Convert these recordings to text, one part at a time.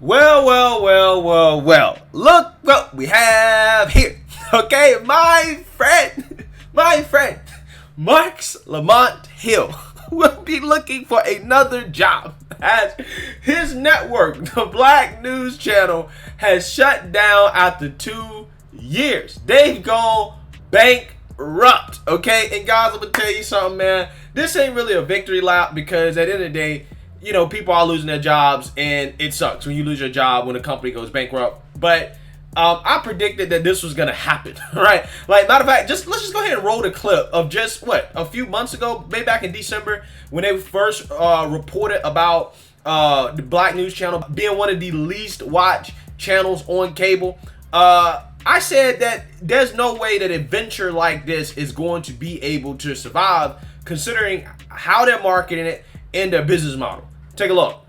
Well. Look what we have here. Okay, my friend, Marc's Lamont Hill will be looking for another job as his network, the Black News Channel, has shut down after 2 years. They've gone bankrupt. Okay, and guys, I'm gonna tell you something, man. This ain't really a victory lap because at the end of the day, you know, people are losing their jobs, and it sucks when you lose your job when a company goes bankrupt. But I predicted that this was gonna happen, right? Like, matter of fact, let's just go ahead and roll the clip of just a few months ago, maybe back in December, when they first reported about the Black News Channel being one of the least watched channels on cable. I said that there's no way that a venture like this is going to be able to survive, considering how they're marketing it and their business model. Take a look.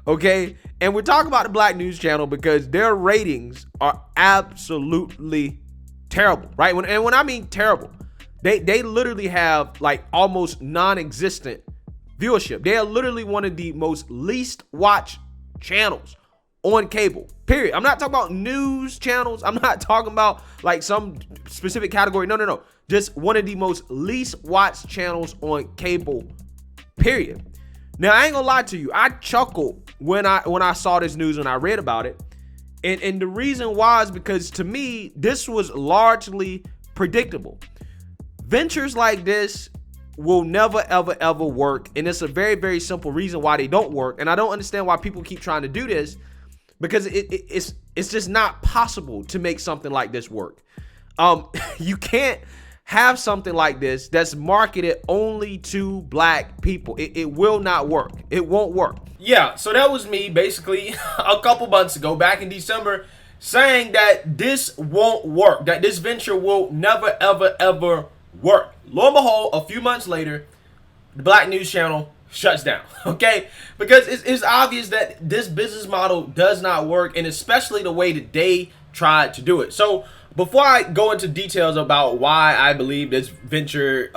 Okay, and we're talking about the Black News Channel because their ratings are absolutely terrible, right? When I mean terrible, they literally have like almost non-existent viewership. They are literally one of the most least watched channels on cable, period. I'm not talking about news channels. I'm not talking about like some specific category. No. Just one of the most least watched channels on cable, period. Now, I ain't gonna lie to you. I chuckled when I saw this news and I read about it. And the reason why is because, to me, this was largely predictable. Ventures like this will never, ever work. And it's a very, very simple reason why they don't work. And I don't understand why people keep trying to do this, because it's just not possible to make something like this work. You can't have something like this that's marketed only to Black people. It will not work. It won't work. Yeah, so that was me basically a couple months ago, back in December, saying that this won't work, that this venture will never, ever work. Lo and behold, a few months later, the Black News Channel shuts down, okay? Because it's obvious that this business model does not work, and especially the way that they tried to do it. So before I go into details about why I believe this venture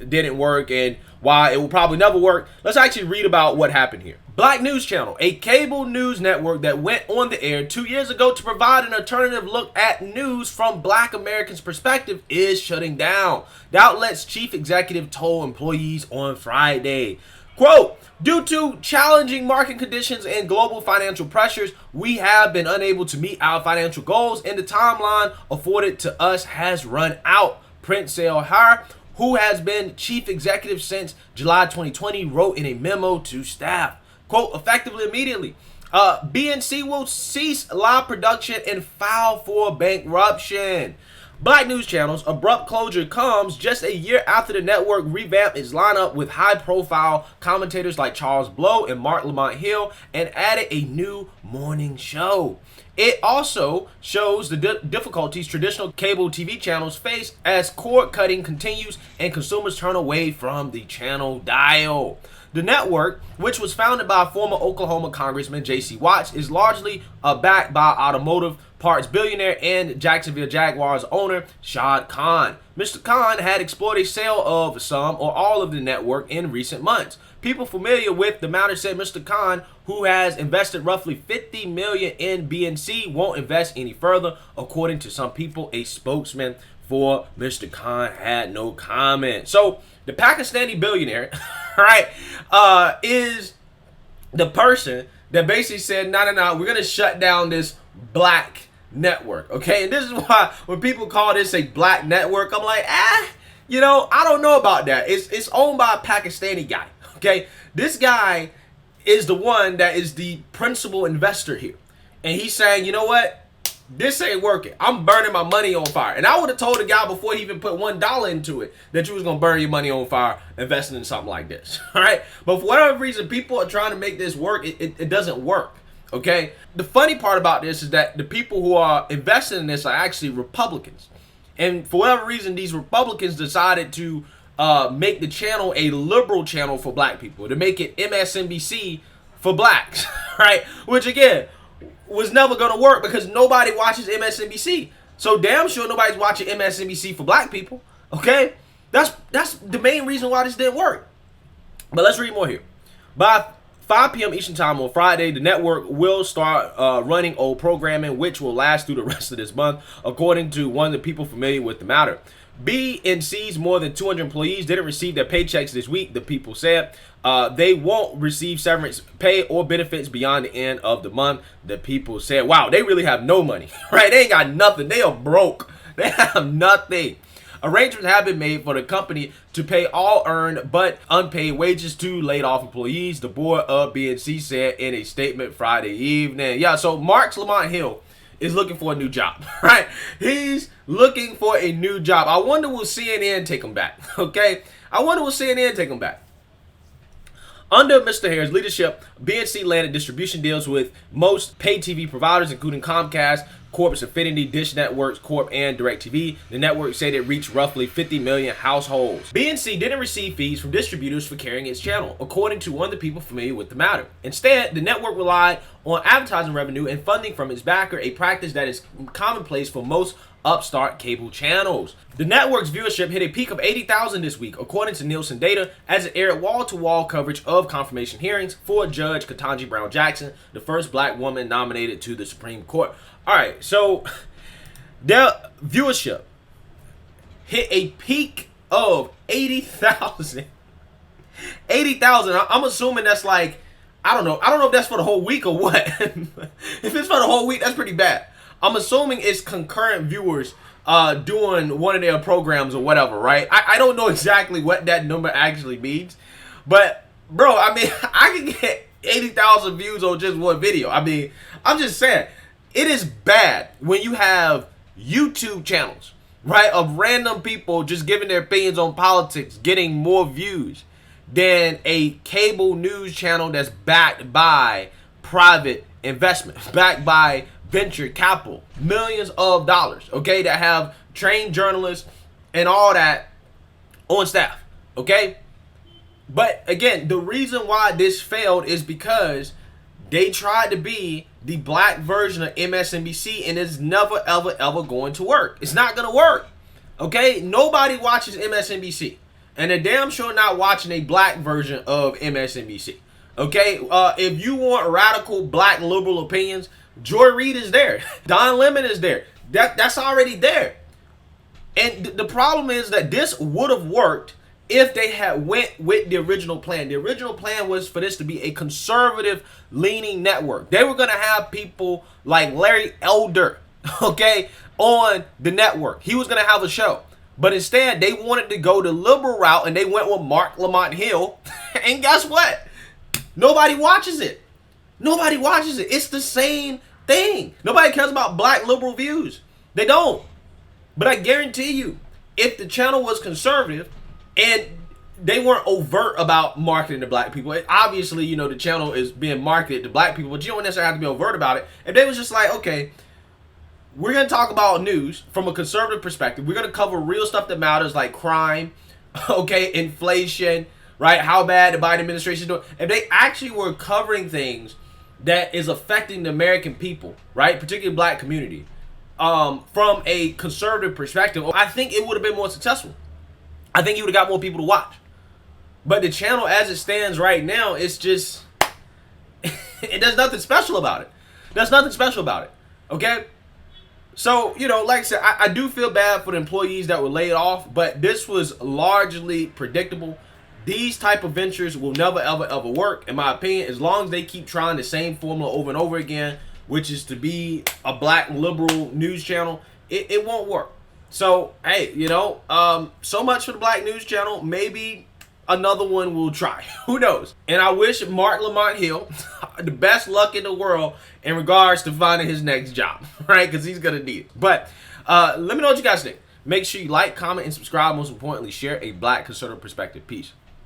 didn't work and why it will probably never work, let's actually read about what happened here. Black News Channel, a cable news network that went on the air 2 years ago to provide an alternative look at news from Black Americans' perspective, is shutting down. The outlet's chief executive told employees on Friday, quote, "Due to challenging market conditions and global financial pressures, we have been unable to meet our financial goals, and the timeline afforded to us has run out," Prince Har, who has been chief executive since July 2020, wrote in a memo to staff. Quote, "Effectively immediately, BNC will cease live production and file for bankruptcy." Black News Channel's abrupt closure comes just a year after the network revamped its lineup with high-profile commentators like Charles Blow and Marc Lamont Hill and added a new morning show. It also shows the difficulties traditional cable TV channels face as cord cutting continues and consumers turn away from the channel dial. The network, which was founded by former Oklahoma Congressman J.C. Watts, is largely backed by automotive parts billionaire and Jacksonville Jaguars owner Shad Khan. Mr. Khan had explored a sale of some or all of the network in recent months. People familiar with the matter said Mr. Khan, who has invested roughly $50 million in BNC, won't invest any further. According to some people, a spokesman for Mr. Khan had no comment. So the Pakistani billionaire, right, is the person that basically said, no, we're going to shut down this Black network, okay? And this is why when people call this a Black network, I'm like, I don't know about that. It's owned by a Pakistani guy, okay? This guy is the one that is the principal investor here. And he's saying, you know what? This ain't working. I'm burning my money on fire. And I would have told the guy before he even put $1 into it that you was going to burn your money on fire investing in something like this. All right. But for whatever reason, people are trying to make this work. It doesn't work. Okay. The funny part about this is that the people who are investing in this are actually Republicans. And for whatever reason, these Republicans decided to make the channel a liberal channel for Black people, to make it MSNBC for Blacks. Right. Which again, was never going to work because nobody watches MSNBC. So damn sure nobody's watching MSNBC for Black people. Okay? That's the main reason why this didn't work. But let's read more here. By 5 p.m. Eastern Time on Friday, the network will start running old programming, which will last through the rest of this month, according to one of the people familiar with the matter. BNC's more than 200 employees didn't receive their paychecks this week, the people said. They won't receive severance pay or benefits beyond the end of the month, the people said. Wow, they really have no money, right? They ain't got nothing. They are broke. They have nothing. Arrangements have been made for the company to pay all earned but unpaid wages to laid off employees, the board of BNC said in a statement Friday evening. Yeah, so Lamont Hill is looking for a new job, right? He's looking for a new job. I wonder will CNN take him back, okay? I wonder will CNN take him back. Under Mr. Harris' leadership, BNC landed distribution deals with most pay TV providers, including Comcast, Corp's Affinity, Dish Networks, Corp, and DirecTV. The network said it reached roughly 50 million households. BNC didn't receive fees from distributors for carrying its channel, according to one of the people familiar with the matter. Instead, the network relied on advertising revenue and funding from its backer, a practice that is commonplace for most upstart cable channels. The network's viewership hit a peak of 80,000 this week, according to Nielsen data, as it aired wall-to-wall coverage of confirmation hearings for Judge Ketanji Brown Jackson, the first black woman nominated to the Supreme Court. All right, so their viewership hit a peak of 80,000. 80,000. I'm assuming that's like, I don't know if that's for the whole week or what. If it's for the whole week, that's pretty bad. I'm assuming it's concurrent viewers doing one of their programs or whatever, right? I don't know exactly what that number actually means. But, bro, I mean, I can get 80,000 views on just one video. I mean, I'm just saying, it is bad when you have YouTube channels, right, of random people just giving their opinions on politics, getting more views than a cable news channel that's backed by private investment, backed by venture capital, millions of dollars, okay, that have trained journalists and all that on staff, okay? But again, the reason why this failed is because they tried to be the black version of MSNBC, and it's never, ever, ever going to work. It's not going to work, okay? Nobody watches MSNBC, and they're damn sure not watching a black version of MSNBC, okay? If you want radical black liberal opinions, Joy Reid is there. Don Lemon is there. That's already there. And the problem is that this would have worked if they had went with the original plan. The original plan was for this to be a conservative leaning network. They were going to have people like Larry Elder, okay, on the network. He was going to have a show. But instead, they wanted to go the liberal route, and they went with Marc Lamont Hill. And guess what? Nobody watches it. Nobody watches it. It's the same thing. Nobody cares about black liberal views. They don't. But I guarantee you, if the channel was conservative and they weren't overt about marketing to black people, obviously, you know, the channel is being marketed to black people, but you don't necessarily have to be overt about it. If they was just like, okay, we're going to talk about news from a conservative perspective. We're going to cover real stuff that matters, like crime, okay, inflation, right? How bad the Biden administration is doing. If they actually were covering things that is affecting the American people, right, particularly black community, from a conservative perspective, I think it would have been more successful. I think you would have got more people to watch. But the channel as it stands right now, it's just, there's nothing special about it. There's nothing special about it, okay? So, you know, like I said, I do feel bad for the employees that were laid off, but this was largely predictable. These type of ventures will never, ever, ever work, in my opinion, as long as they keep trying the same formula over and over again, which is to be a black liberal news channel. It won't work. So, hey, you know, so much for the black news channel. Maybe another one will try. Who knows? And I wish Marc Lamont Hill the best luck in the world in regards to finding his next job, right? Because he's going to need it. But let me know what you guys think. Make sure you like, comment, and subscribe. Most importantly, share a black conservative perspective. Peace.